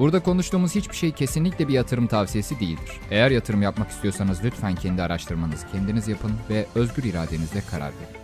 Burada konuştuğumuz hiçbir şey kesinlikle bir yatırım tavsiyesi değildir. Eğer yatırım yapmak istiyorsanız lütfen kendi araştırmanızı kendiniz yapın ve özgür iradenizle karar verin.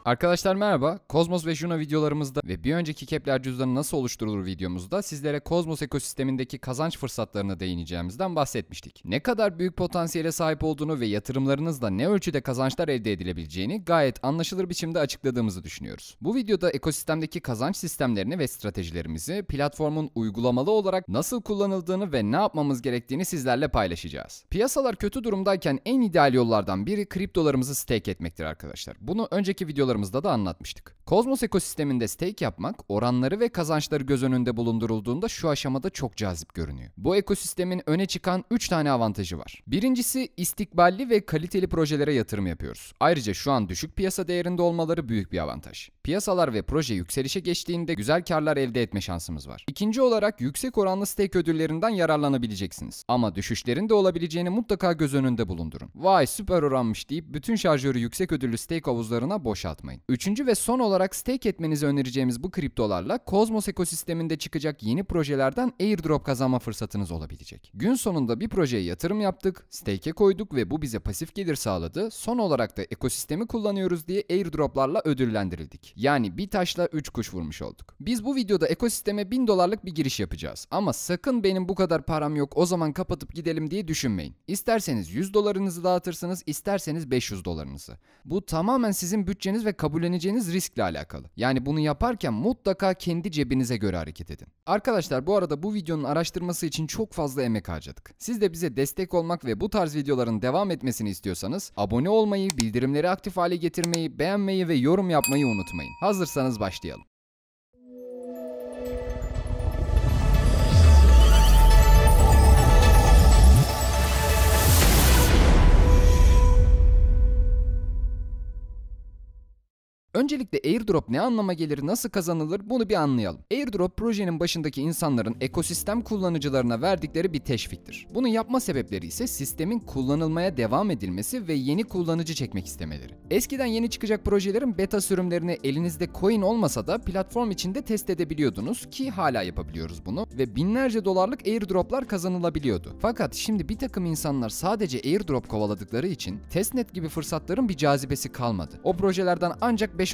Arkadaşlar merhaba, Kozmos ve Juno videolarımızda ve bir önceki Kepler cüzdanı nasıl oluşturulur videomuzda sizlere Kozmos ekosistemindeki kazanç fırsatlarına değineceğimizden bahsetmiştik. Ne kadar büyük potansiyele sahip olduğunu ve yatırımlarınızla ne ölçüde kazançlar elde edilebileceğini gayet anlaşılır biçimde açıkladığımızı düşünüyoruz. Bu videoda ekosistemdeki kazanç sistemlerini ve stratejilerimizi platformun uygulamalı olarak nasıl kullanıldığını ve ne yapmamız gerektiğini sizlerle paylaşacağız. Piyasalar kötü durumdayken en ideal yollardan biri kriptolarımızı stake etmektir arkadaşlar. Bunu önceki videolarımızda da anlatmıştık. Kozmos ekosisteminde stake yapmak, oranları ve kazançları göz önünde bulundurulduğunda şu aşamada çok cazip görünüyor. Bu ekosistemin öne çıkan 3 tane avantajı var. Birincisi, istikballi ve kaliteli projelere yatırım yapıyoruz. Ayrıca şu an düşük piyasa değerinde olmaları büyük bir avantaj. Piyasalar ve proje yükselişe geçtiğinde güzel karlar elde etme şansımız var. İkinci olarak, yüksek oranlı stake ödüllerinden yararlanabileceksiniz. Ama düşüşlerin de olabileceğini mutlaka göz önünde bulundurun. Vay süper oranmış deyip bütün şarjörü yüksek ödüllü stake havuzlarına boşaltmayın. Üçüncü ve son olarak, stake etmenizi önereceğimiz bu kriptolarla Kozmos ekosisteminde çıkacak yeni projelerden airdrop kazanma fırsatınız olabilecek. Gün sonunda bir projeye yatırım yaptık, stake'e koyduk ve bu bize pasif gelir sağladı. Son olarak da ekosistemi kullanıyoruz diye airdroplarla ödüllendirildik. Yani bir taşla 3 kuş vurmuş olduk. Biz bu videoda ekosisteme $1000'lık bir giriş yapacağız. Ama sakın benim bu kadar param yok o zaman kapatıp gidelim diye düşünmeyin. İsterseniz $100'ınızı dağıtırsınız, isterseniz $500'ınızı. Bu tamamen sizin bütçeniz ve kabulleneceğiniz riskle alakalı. Yani bunu yaparken mutlaka kendi cebinize göre hareket edin. Arkadaşlar bu arada bu videonun araştırması için çok fazla emek harcadık. Siz de bize destek olmak ve bu tarz videoların devam etmesini istiyorsanız abone olmayı, bildirimleri aktif hale getirmeyi, beğenmeyi ve yorum yapmayı unutmayın. Hazırsanız başlayalım. Öncelikle airdrop ne anlama gelir, nasıl kazanılır bunu bir anlayalım. Airdrop, projenin başındaki insanların ekosistem kullanıcılarına verdikleri bir teşviktir. Bunu yapma sebepleri ise sistemin kullanılmaya devam edilmesi ve yeni kullanıcı çekmek istemeleri. Eskiden yeni çıkacak projelerin beta sürümlerini elinizde coin olmasa da platform içinde test edebiliyordunuz ki hala yapabiliyoruz bunu ve binlerce dolarlık airdroplar kazanılabiliyordu. Fakat şimdi bir takım insanlar sadece airdrop kovaladıkları için testnet gibi fırsatların bir cazibesi kalmadı. O projelerden ancak $5-10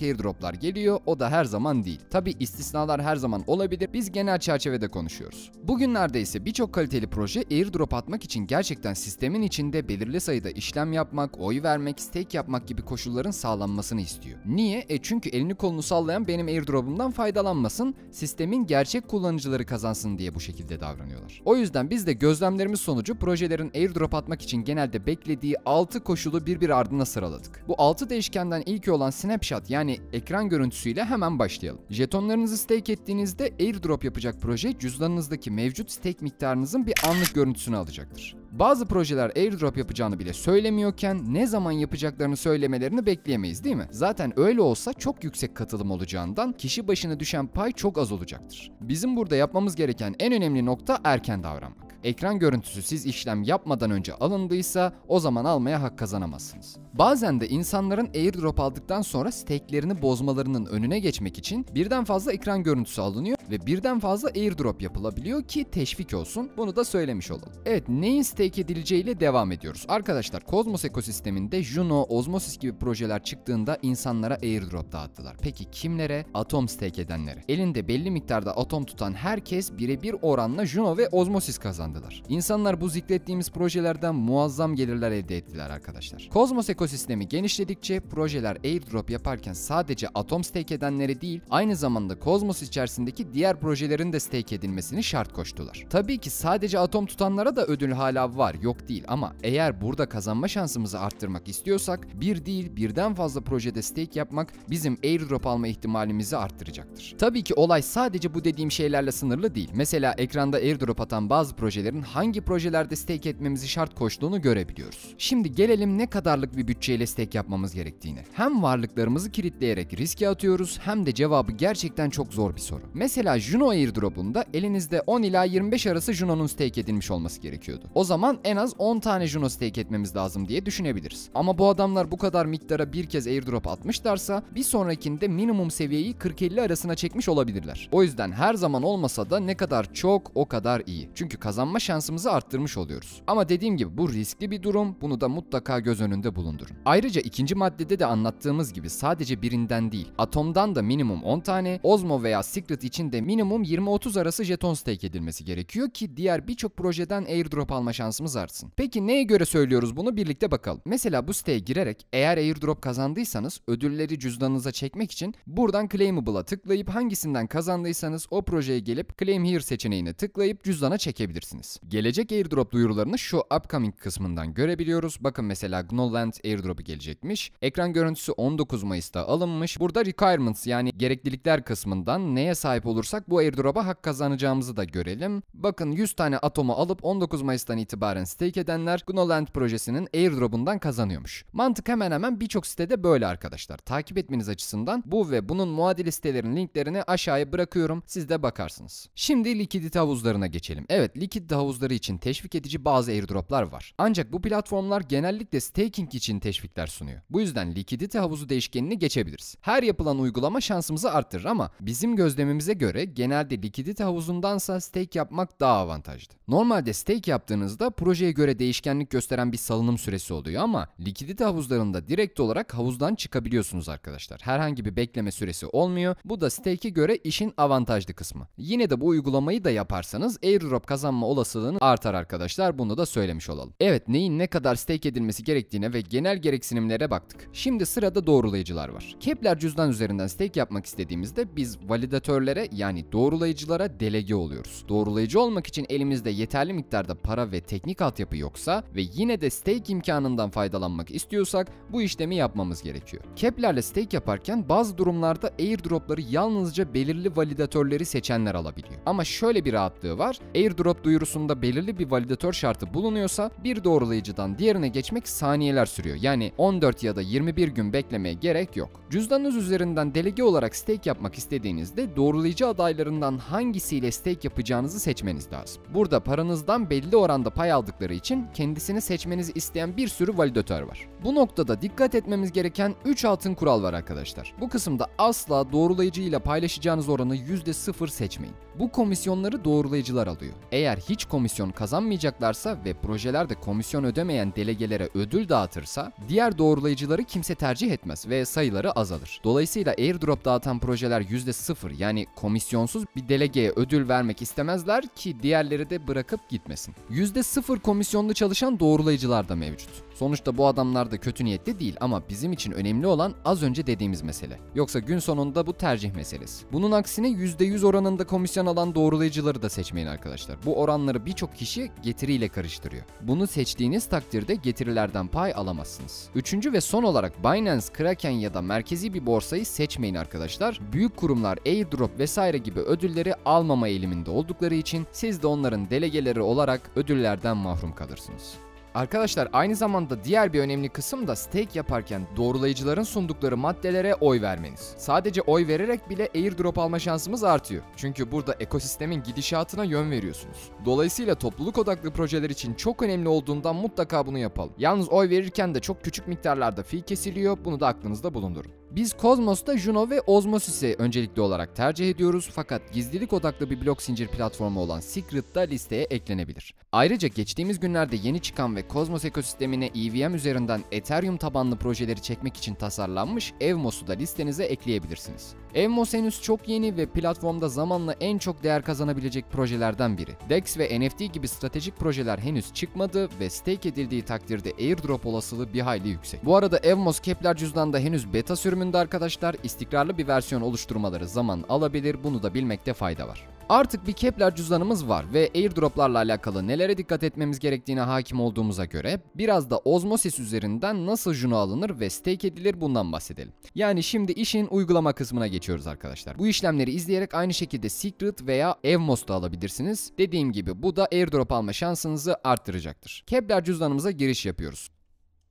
airdroplar geliyor, o da her zaman değil. Tabi istisnalar her zaman olabilir, biz genel çerçevede konuşuyoruz. Bugünlerde ise birçok kaliteli proje airdrop atmak için gerçekten sistemin içinde belirli sayıda işlem yapmak, oy vermek, stake yapmak gibi koşulların sağlanmasını istiyor. Niye? Çünkü elini kolunu sallayan benim airdrop'umdan faydalanmasın, sistemin gerçek kullanıcıları kazansın diye bu şekilde davranıyorlar. O yüzden biz de gözlemlerimiz sonucu projelerin airdrop atmak için genelde beklediği 6 koşulu birbiri ardına sıraladık. Bu 6 değişkenden ilki olan snapshot yani ekran görüntüsüyle hemen başlayalım. Jetonlarınızı stake ettiğinizde airdrop yapacak proje cüzdanınızdaki mevcut stake miktarınızın bir anlık görüntüsünü alacaktır. Bazı projeler airdrop yapacağını bile söylemiyorken ne zaman yapacaklarını söylemelerini bekleyemeyiz değil mi? Zaten öyle olsa çok yüksek katılım olacağından kişi başına düşen pay çok az olacaktır. Bizim burada yapmamız gereken en önemli nokta erken davranmak. Ekran görüntüsü siz işlem yapmadan önce alındıysa o zaman almaya hak kazanamazsınız. Bazen de insanların airdrop aldıktan sonra stake'lerini bozmalarının önüne geçmek için birden fazla ekran görüntüsü alınıyor ve birden fazla airdrop yapılabiliyor ki teşvik olsun. Bunu da söylemiş olalım. Evet, neyin stake edileceğiyle devam ediyoruz. Arkadaşlar Kozmos ekosisteminde Juno, Osmosis gibi projeler çıktığında insanlara airdrop dağıttılar. Peki kimlere? Atom stake edenlere. Elinde belli miktarda atom tutan herkes birebir oranla Juno ve Osmosis kazandılar. İnsanlar bu zikrettiğimiz projelerden muazzam gelirler elde ettiler arkadaşlar. Kozmos ekosistemi genişledikçe projeler airdrop yaparken sadece atom stake edenleri değil, aynı zamanda Kozmos içerisindeki diğer projelerin de stake edilmesini şart koştular. Tabii ki sadece atom tutanlara da ödül hala var, yok değil, ama eğer burada kazanma şansımızı arttırmak istiyorsak bir değil birden fazla projede stake yapmak bizim airdrop alma ihtimalimizi arttıracaktır. Tabii ki olay sadece bu dediğim şeylerle sınırlı değil. Mesela ekranda airdrop atan bazı projeler projelerin hangi projelerde stake etmemizi şart koştuğunu görebiliyoruz. Şimdi gelelim ne kadarlık bir bütçeyle stake yapmamız gerektiğine. Hem varlıklarımızı kilitleyerek riske atıyoruz hem de cevabı gerçekten çok zor bir soru. Mesela Juno airdrop'unda elinizde 10 ila 25 arası Juno'nun stake edilmiş olması gerekiyordu. O zaman en az 10 tane Juno stake etmemiz lazım diye düşünebiliriz. Ama bu adamlar bu kadar miktara bir kez airdrop atmışlarsa bir sonrakinde minimum seviyeyi 40-50 arasına çekmiş olabilirler. O yüzden her zaman olmasa da ne kadar çok o kadar iyi. Çünkü kazanma şansımızı arttırmış oluyoruz. Ama dediğim gibi bu riskli bir durum. Bunu da mutlaka göz önünde bulundurun. Ayrıca ikinci maddede de anlattığımız gibi sadece birinden değil, Atom'dan da minimum 10 tane, Osmo veya Secret için de minimum 20-30 arası jeton stake edilmesi gerekiyor ki diğer birçok projeden airdrop alma şansımız artsın. Peki neye göre söylüyoruz bunu, birlikte bakalım. Mesela bu siteye girerek eğer airdrop kazandıysanız ödülleri cüzdanınıza çekmek için buradan Claimable'a tıklayıp hangisinden kazandıysanız o projeye gelip Claim Here seçeneğine tıklayıp cüzdana çekebilirsiniz. Gelecek airdrop duyurularını şu upcoming kısmından görebiliyoruz. Bakın mesela Gnoland airdrop'u gelecekmiş. Ekran görüntüsü 19 Mayıs'ta alınmış. Burada requirements yani gereklilikler kısmından neye sahip olursak bu airdrop'a hak kazanacağımızı da görelim. Bakın 100 tane atomu alıp 19 Mayıs'tan itibaren stake edenler Gnoland projesinin airdrop'undan kazanıyormuş. Mantık hemen hemen birçok sitede böyle arkadaşlar. Takip etmeniz açısından bu ve bunun muadili sitelerin linklerini aşağıya bırakıyorum. Siz de bakarsınız. Şimdi likidite havuzlarına geçelim. Evet, likidite havuzları için teşvik edici bazı airdroplar var. Ancak bu platformlar genellikle staking için teşvikler sunuyor. Bu yüzden likidite havuzu değişkenini geçebiliriz. Her yapılan uygulama şansımızı arttırır ama bizim gözlemimize göre genelde likidite havuzundansa stake yapmak daha avantajlı. Normalde stake yaptığınızda projeye göre değişkenlik gösteren bir salınım süresi oluyor ama likidite havuzlarında direkt olarak havuzdan çıkabiliyorsunuz arkadaşlar. Herhangi bir bekleme süresi olmuyor. Bu da stake'e göre işin avantajlı kısmı. Yine de bu uygulamayı da yaparsanız airdrop kazanma olasılığını artar arkadaşlar. Bunu da söylemiş olalım. Evet, neyin ne kadar stake edilmesi gerektiğine ve genel gereksinimlere baktık. Şimdi sırada doğrulayıcılar var. Kepler cüzdan üzerinden stake yapmak istediğimizde biz validatörlere yani doğrulayıcılara delege oluyoruz. Doğrulayıcı olmak için elimizde yeterli miktarda para ve teknik altyapı yoksa ve yine de stake imkanından faydalanmak istiyorsak bu işlemi yapmamız gerekiyor. Kepler'le stake yaparken bazı durumlarda airdropları yalnızca belirli validatörleri seçenler alabiliyor. Ama şöyle bir rahatlığı var. Airdrop duyurusunda belirli bir validatör şartı bulunuyorsa bir doğrulayıcıdan diğerine geçmek saniyeler sürüyor. Yani 14 ya da 21 gün beklemeye gerek yok. Cüzdanınız üzerinden delege olarak stake yapmak istediğinizde doğrulayıcı adaylarından hangisiyle stake yapacağınızı seçmeniz lazım. Burada paranızdan belli oranda pay aldıkları için kendisini seçmenizi isteyen bir sürü validatör var. Bu noktada dikkat etmemiz gereken 3 altın kural var arkadaşlar. Bu kısımda asla doğrulayıcı ile paylaşacağınız oranı %0 seçmeyin. Bu komisyonları doğrulayıcılar alıyor. Eğer hiç komisyon kazanmayacaklarsa ve projelerde komisyon ödemeyen delegelere ödül dağıtırsa diğer doğrulayıcıları kimse tercih etmez ve sayıları azalır. Dolayısıyla airdrop dağıtan projeler %0 yani komisyonsuz bir delegeye ödül vermek istemezler ki diğerleri de bırakıp gitmesin. %0 komisyonlu çalışan doğrulayıcılar da mevcut. Sonuçta bu adamlar da kötü niyetli değil ama bizim için önemli olan az önce dediğimiz mesele. Yoksa gün sonunda bu tercih meselesi. Bunun aksine %100 oranında komisyon alan doğrulayıcıları da seçmeyin arkadaşlar. Bu oranları birçok kişi getiriyle karıştırıyor. Bunu seçtiğiniz takdirde getirilerden pay alamazsınız. Üçüncü ve son olarak Binance, Kraken ya da merkezi bir borsayı seçmeyin arkadaşlar. Büyük kurumlar airdrop vesaire gibi ödülleri almama eğiliminde oldukları için siz de onların delegeleri olarak ödüllerden mahrum kalırsınız. Arkadaşlar aynı zamanda diğer bir önemli kısım da stake yaparken doğrulayıcıların sundukları maddelere oy vermeniz. Sadece oy vererek bile airdrop alma şansımız artıyor. Çünkü burada ekosistemin gidişatına yön veriyorsunuz. Dolayısıyla topluluk odaklı projeler için çok önemli olduğundan mutlaka bunu yapalım. Yalnız oy verirken de çok küçük miktarlarda fee kesiliyor. Bunu da aklınızda bulundurun. Biz Cosmos'ta Juno ve Osmosis'i öncelikli olarak tercih ediyoruz fakat gizlilik odaklı bir blok zincir platformu olan Secret da listeye eklenebilir. Ayrıca geçtiğimiz günlerde yeni çıkan ve Cosmos ekosistemine EVM üzerinden Ethereum tabanlı projeleri çekmek için tasarlanmış Evmos'u da listenize ekleyebilirsiniz. Evmos henüz çok yeni ve platformda zamanla en çok değer kazanabilecek projelerden biri. DEX ve NFT gibi stratejik projeler henüz çıkmadı ve stake edildiği takdirde airdrop olasılığı bir hayli yüksek. Bu arada Evmos Kepler cüzdanda henüz beta sürümünde arkadaşlar, istikrarlı bir versiyon oluşturmaları zaman alabilir, bunu da bilmekte fayda var. Artık bir Kepler cüzdanımız var ve airdroplarla alakalı nelere dikkat etmemiz gerektiğine hakim olduğumuza göre biraz da Osmosis üzerinden nasıl Juno alınır ve stake edilir bundan bahsedelim. Yani şimdi işin uygulama kısmına geçiyoruz arkadaşlar. Bu işlemleri izleyerek aynı şekilde Secret veya Evmos da alabilirsiniz. Dediğim gibi bu da airdrop alma şansınızı arttıracaktır. Kepler cüzdanımıza giriş yapıyoruz.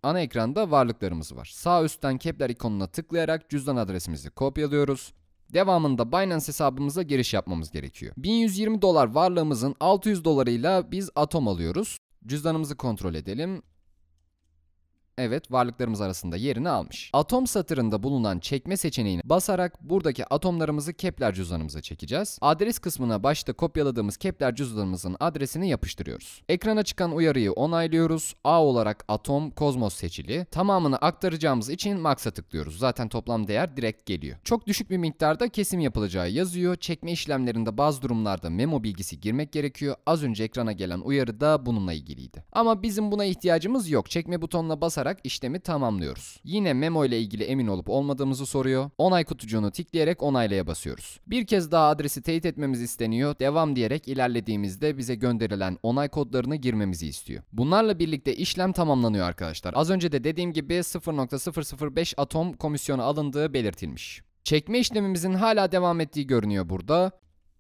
Ana ekranda varlıklarımız var. Sağ üstten Kepler ikonuna tıklayarak cüzdan adresimizi kopyalıyoruz. Devamında Binance hesabımıza giriş yapmamız gerekiyor. 1120 dolar varlığımızın 600 dolarıyla biz Atom alıyoruz. Cüzdanımızı kontrol edelim. Evet, varlıklarımız arasında yerini almış. Atom satırında bulunan çekme seçeneğine basarak buradaki atomlarımızı Kepler cüzdanımıza çekeceğiz. Adres kısmına başta kopyaladığımız Kepler cüzdanımızın adresini yapıştırıyoruz. Ekrana çıkan uyarıyı onaylıyoruz. A olarak Atom, Kozmos seçili. Tamamını aktaracağımız için Max'a tıklıyoruz. Zaten toplam değer direkt geliyor. Çok düşük bir miktarda kesim yapılacağı yazıyor. Çekme işlemlerinde bazı durumlarda memo bilgisi girmek gerekiyor. Az önce ekrana gelen uyarı da bununla ilgiliydi. Ama bizim buna ihtiyacımız yok. Çekme butonuna basarak işlemi tamamlıyoruz. Yine memo ile ilgili emin olup olmadığımızı soruyor. Onay kutucuğunu tıklayarak onaylaya basıyoruz. Bir kez daha adresi teyit etmemiz isteniyor. Devam diyerek ilerlediğimizde bize gönderilen onay kodlarını girmemizi istiyor. Bunlarla birlikte işlem tamamlanıyor arkadaşlar. Az önce de dediğim gibi 0.005 atom komisyonu alındığı belirtilmiş. Çekme işlemimizin hala devam ettiği görünüyor burada.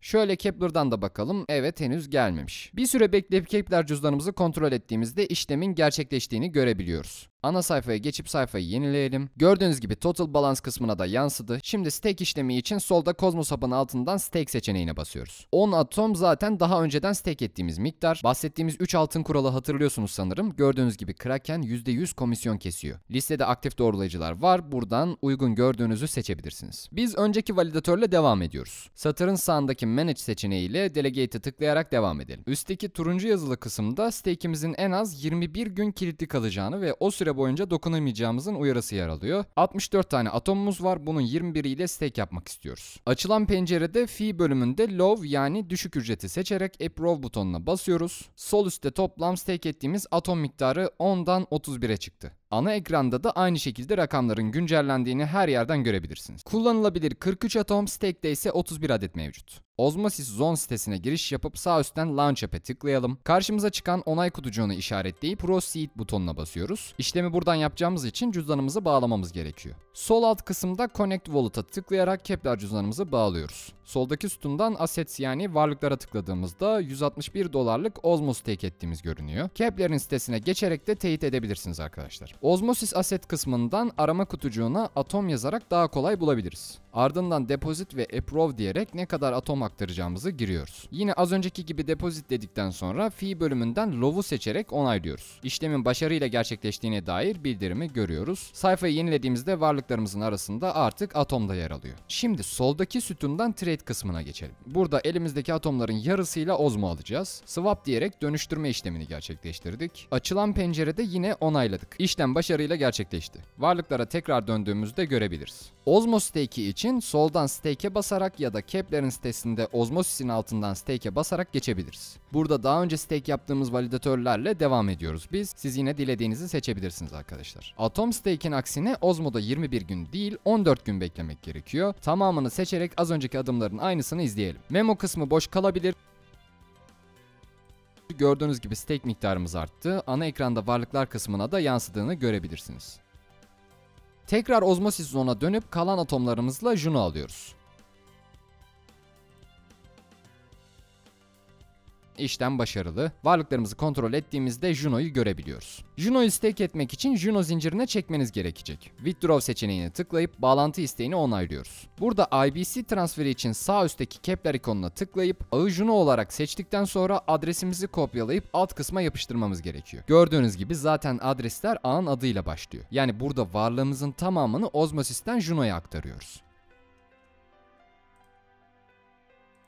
Şöyle Kepler'dan da bakalım. Evet, henüz gelmemiş. Bir süre bekleyip Kepler cüzdanımızı kontrol ettiğimizde işlemin gerçekleştiğini görebiliyoruz. Ana sayfaya geçip sayfayı yenileyelim. Gördüğünüz gibi Total Balance kısmına da yansıdı. Şimdi stake işlemi için solda Cosmos Hub'ın altından stake seçeneğine basıyoruz. 10 atom zaten daha önceden stake ettiğimiz miktar. Bahsettiğimiz 3 altın kuralı hatırlıyorsunuz sanırım. Gördüğünüz gibi Kraken %100 komisyon kesiyor. Listede aktif doğrulayıcılar var. Buradan uygun gördüğünüzü seçebilirsiniz. Biz önceki validatörle devam ediyoruz. Satırın sağındaki Manage seçeneğiyle Delegate'e tıklayarak devam edelim. Üstteki turuncu yazılı kısımda stake'imizin en az 21 gün kilitli kalacağını ve o süre boyunca dokunamayacağımızın uyarısı yer alıyor. 64 tane atomumuz var. Bunun 21 ile stake yapmak istiyoruz. Açılan pencerede fee bölümünde low yani düşük ücreti seçerek approve butonuna basıyoruz. Sol üstte toplam stake ettiğimiz atom miktarı 10'dan 31'e çıktı. Ana ekranda da aynı şekilde rakamların güncellendiğini her yerden görebilirsiniz. Kullanılabilir 43 atom, stake'de ise 31 adet mevcut. Osmosis Zone sitesine giriş yapıp sağ üstten Launch App'e tıklayalım. Karşımıza çıkan onay kutucuğunu işaretleyip Proceed butonuna basıyoruz. İşlemi buradan yapacağımız için cüzdanımızı bağlamamız gerekiyor. Sol alt kısımda Connect Wallet'a tıklayarak Kepler cüzdanımızı bağlıyoruz. Soldaki sütundan Assets yani varlıklara tıkladığımızda 161 dolarlık Osmos stake ettiğimiz görünüyor. Kepler'in sitesine geçerek de teyit edebilirsiniz arkadaşlar. Osmosis Asset kısmından arama kutucuğuna atom yazarak daha kolay bulabiliriz. Ardından Deposit ve Approve diyerek ne kadar atom aktaracağımızı giriyoruz. Yine az önceki gibi Deposit dedikten sonra Fee bölümünden Low'u seçerek onaylıyoruz. İşlemin başarıyla gerçekleştiğine dair bildirimi görüyoruz. Sayfayı yenilediğimizde varlıklarımızın arasında artık atom da yer alıyor. Şimdi soldaki sütundan Trade kısmına geçelim. Burada elimizdeki atomların yarısıyla Osmo alacağız. Swap diyerek dönüştürme işlemini gerçekleştirdik. Açılan pencerede yine onayladık. İşlem başarıyla gerçekleşti. Varlıklara tekrar döndüğümüzde görebiliriz. Osmo Stake'i için soldan Stake'e basarak ya da Kepler'in sitesinde Osmosis'in altından Stake'e basarak geçebiliriz. Burada daha önce stake yaptığımız validatörlerle devam ediyoruz biz. Siz yine dilediğinizi seçebilirsiniz arkadaşlar. Atom Stake'in aksine Osmo'da 21 gün değil 14 gün beklemek gerekiyor. Tamamını seçerek az önceki adımların aynısını izleyelim. Memo kısmı boş kalabilir. Gördüğünüz gibi stake miktarımız arttı. Ana ekranda varlıklar kısmına da yansıdığını görebilirsiniz. Tekrar Osmosis Zone'a dönüp kalan atomlarımızla Juno alıyoruz. İşlem başarılı. Varlıklarımızı kontrol ettiğimizde Juno'yu görebiliyoruz. Juno'yu stake etmek için Juno zincirine çekmeniz gerekecek. Withdraw seçeneğine tıklayıp bağlantı isteğini onaylıyoruz. Burada IBC transferi için sağ üstteki Kepler ikonuna tıklayıp ağı Juno olarak seçtikten sonra adresimizi kopyalayıp alt kısma yapıştırmamız gerekiyor. Gördüğünüz gibi zaten adresler ağın adıyla başlıyor. Yani burada varlığımızın tamamını Osmosis'ten Juno'ya aktarıyoruz.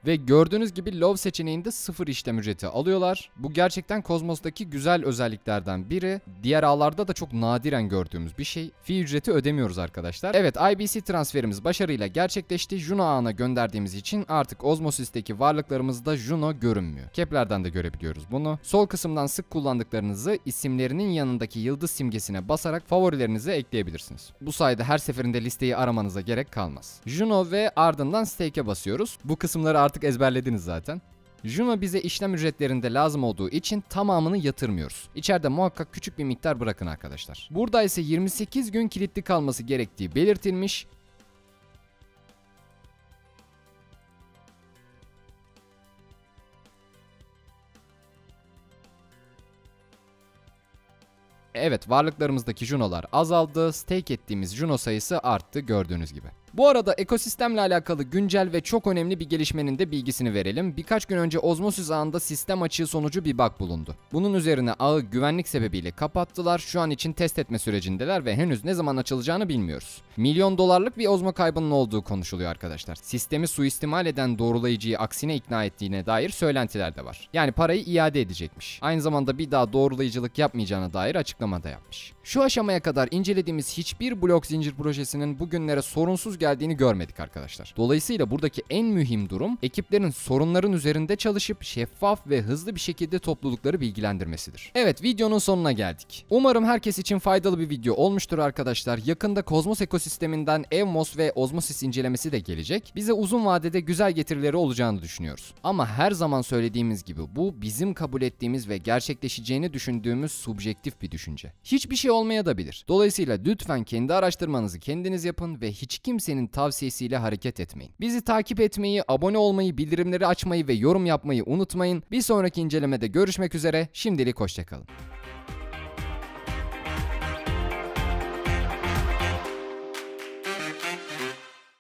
Ve gördüğünüz gibi Love seçeneğinde 0 işlem ücreti alıyorlar. Bu gerçekten Cosmos'taki güzel özelliklerden biri. Diğer ağlarda da çok nadiren gördüğümüz bir şey. Fee ücreti ödemiyoruz arkadaşlar. Evet, IBC transferimiz başarıyla gerçekleşti. Juno ağına gönderdiğimiz için artık Osmosis'teki varlıklarımızda Juno görünmüyor. Kepler'den de görebiliyoruz bunu. Sol kısımdan sık kullandıklarınızı isimlerinin yanındaki yıldız simgesine basarak favorilerinize ekleyebilirsiniz. Bu sayede her seferinde listeyi aramanıza gerek kalmaz. Juno ve ardından Stake'e basıyoruz. Bu kısımları artık ezberlediniz zaten. Juno bize işlem ücretlerinde lazım olduğu için tamamını yatırmıyoruz. İçeride muhakkak küçük bir miktar bırakın arkadaşlar. Burada ise 28 gün kilitli kalması gerektiği belirtilmiş. Evet, varlıklarımızdaki Juno'lar azaldı. Stake ettiğimiz Juno sayısı arttı gördüğünüz gibi. Bu arada ekosistemle alakalı güncel ve çok önemli bir gelişmenin de bilgisini verelim. Birkaç gün önce Osmosis ağında sistem açığı sonucu bir bug bulundu. Bunun üzerine ağı güvenlik sebebiyle kapattılar. Şu an için test etme sürecindeler ve henüz ne zaman açılacağını bilmiyoruz. Milyon dolarlık bir ozmo kaybının olduğu konuşuluyor arkadaşlar. Sistemi suistimal eden doğrulayıcıyı aksine ikna ettiğine dair söylentiler de var. Yani parayı iade edecekmiş. Aynı zamanda bir daha doğrulayıcılık yapmayacağına dair açıklama da yapmış. Şu aşamaya kadar incelediğimiz hiçbir blok zincir projesinin bugünlere sorunsuz geldiğini görmedik arkadaşlar. Dolayısıyla buradaki en mühim durum ekiplerin sorunların üzerinde çalışıp şeffaf ve hızlı bir şekilde toplulukları bilgilendirmesidir. Evet, videonun sonuna geldik. Umarım herkes için faydalı bir video olmuştur arkadaşlar. Yakında Kozmos ekosisteminden Evmos ve Osmosis incelemesi de gelecek. Bize uzun vadede güzel getirileri olacağını düşünüyoruz. Ama her zaman söylediğimiz gibi bu bizim kabul ettiğimiz ve gerçekleşeceğini düşündüğümüz subjektif bir düşünce. Hiçbir şey olmaya da bilir. Dolayısıyla lütfen kendi araştırmanızı kendiniz yapın ve hiç kimsenin tavsiyesiyle hareket etmeyin. Bizi takip etmeyi, abone olmayı, bildirimleri açmayı ve yorum yapmayı unutmayın. Bir sonraki incelemede görüşmek üzere. Şimdilik hoşça kalın.